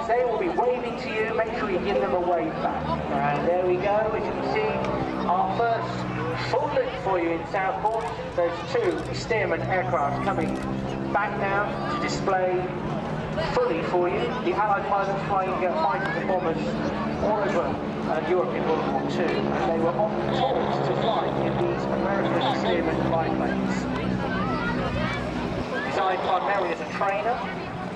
aircraft, they will be waving to you. Make sure you give them a wave back. And there we go, as you can see, our first full lift for you in Southport. There's two Stearman aircraft coming back now to display fully for you. The Allied pilots flying fighters and bombers all over Europe in World War II, and they were often taught to fly in these American Stearman biplanes. Designed primarily as a trainer,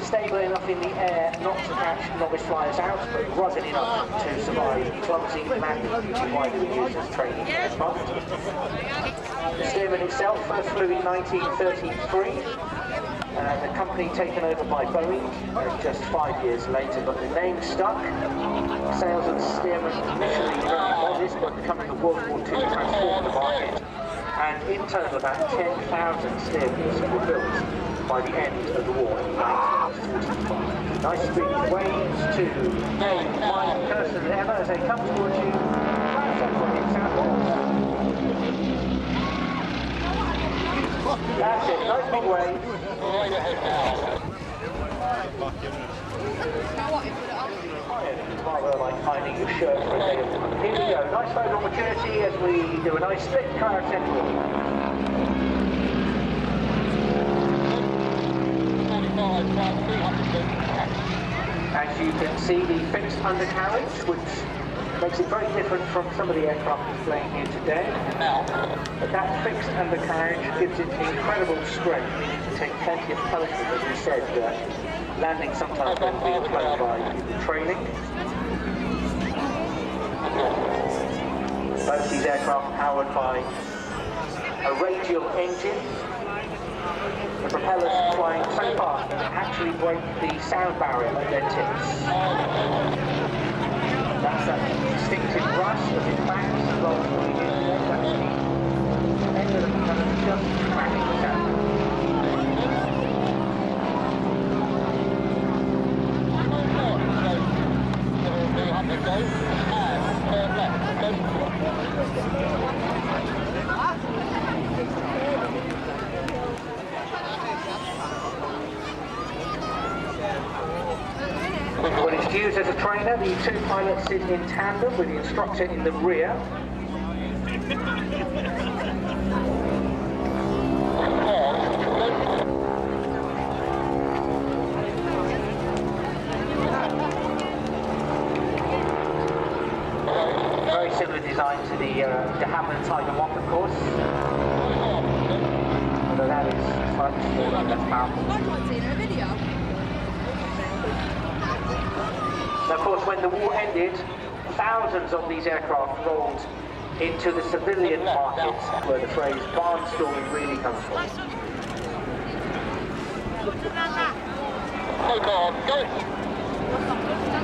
stable enough in the air not to catch novice flyers out, but rugged enough to survive clumsy landing, which is why they were used as training aircraft. The Stearman itself first flew in 1933. The company taken over by Boeing just 5 years later, but the name stuck. Sales of the Stearman initially very modest, but becoming the World War II transformed the market. And in total, about 10,000 Stearmans were built by the end of the war in 1945. Nice big waves to Dave, Mike, Kirsten and Emma as they come towards you. That's it, nice big wave. Right ahead now. Rather like finding your shirt for a day of fun. Here we go, nice photo opportunity as we do a nice split car central. As you can see, the fixed undercarriage, which makes it very different from some of the aircraft displaying here today. But that fixed undercarriage gives it incredible strength, meaning to take plenty of punishment, as we said, landing sometimes when being flown by people training. Both these aircraft powered by a radial engine. The propellers flying so fast that they actually break the sound barrier at their tips. That's that distinctive rush as it bangs rolls in the air. That's the end of the propeller just cracking the sound. When it's used as a trainer, the two pilots sit in tandem with the instructor in the rear. Very similar design to the de Havilland Tiger 1, of course. Although that is slightly smaller and less powerful. I've not seen a video. Now, of course, when the war ended, thousands of these aircraft rolled into the civilian market, where the phrase barnstorming really comes from.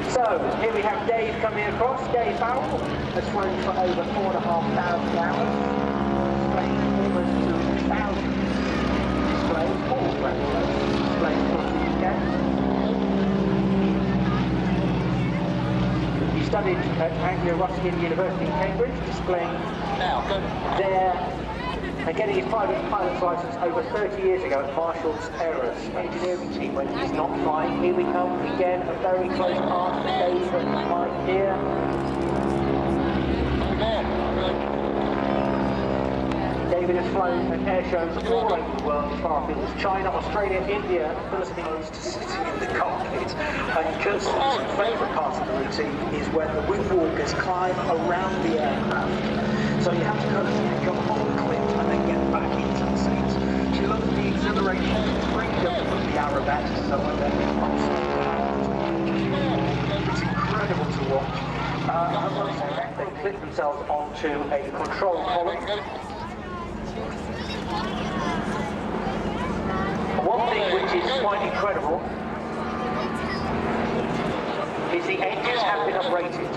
So, here we have Dave coming across. Dave Farrell has flown for over 4,500 hours, displaying almost 2,000 displays, all displays across the UK. He studied at Anglia-Ruskin University in Cambridge, displaying there and getting his pilot's license over 30 years ago at Marshall's Aeros engineering team when he's not flying. Here we come again, a very close pass for Dave and Mike here. David has flown at air shows all over the world, as far afield as China, Australia, India, and Philippines, to sitting in the cockpit. And Kirsten's favourite part of the routine is when the wingwalkers climb around the aircraft. So you have to kind of go on the cliff and then get back into the seats. She loves the exhilaration and freedom of the aerobatics, so when they're it's incredible to watch. They clip themselves onto a control column. One thing which is quite incredible is the engines have been uprated.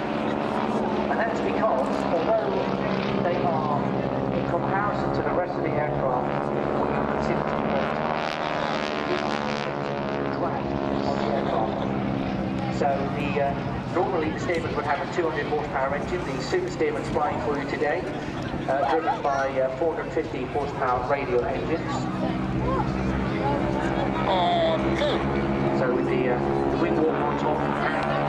And that's because, although they are, in comparison to the rest of the aircraft, what you consider to be the drag on the aircraft. So normally the Stearmans would have a 200 horsepower engine. The Super Stearman's flying for you today, driven by 450 horsepower radial engines. So So with the Wingwalker on top and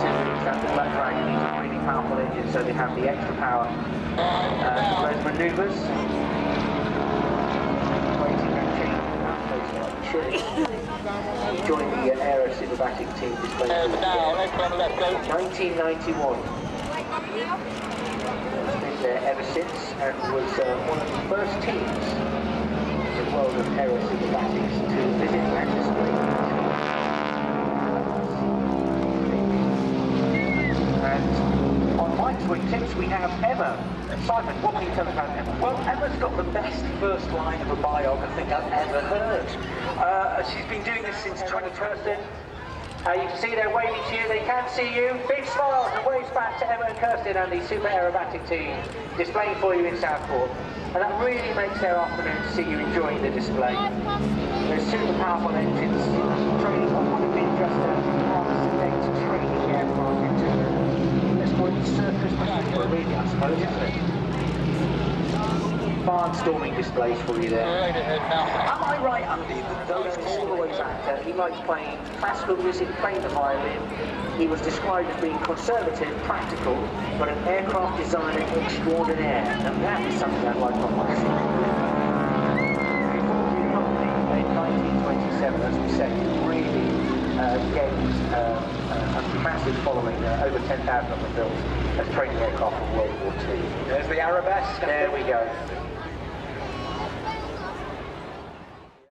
to all that drag, you need a really powerful engine, so they have the extra power. Those manoeuvres. Joined the AeroSuperBatics team display in 1991. He's been there ever since and was one of the first teams in the world of AeroSuperBatics to visit and display. And on Mike's wingtips we have Emma. Simon, what can you tell us about Emma? Well, Emma's got the best first line of a biog I think I've ever heard. She's been doing this since 2013. You can see they're waving to you, they can see you. Big smiles and waves back to Emma and Kirsten and the Super Aerobatic team displaying for you in Southport. And that really makes their afternoon to see you enjoying the display. They're super powerful engines. Training what would have been just a half-sedate training aircraft into, let's call it circus maneuver, really, I suppose, isn't it? Barnstorming displays for you there. Am I right, Andy, that those All the way back, he likes playing classical music, playing the violin. He was described as being conservative, practical, but an aircraft designer extraordinaire. And that is something I'd like on my CV. In 1927, as we said, he really gained a massive following. Over 10,000 of them built as training aircraft for World War II. There's the arabesque. There we go.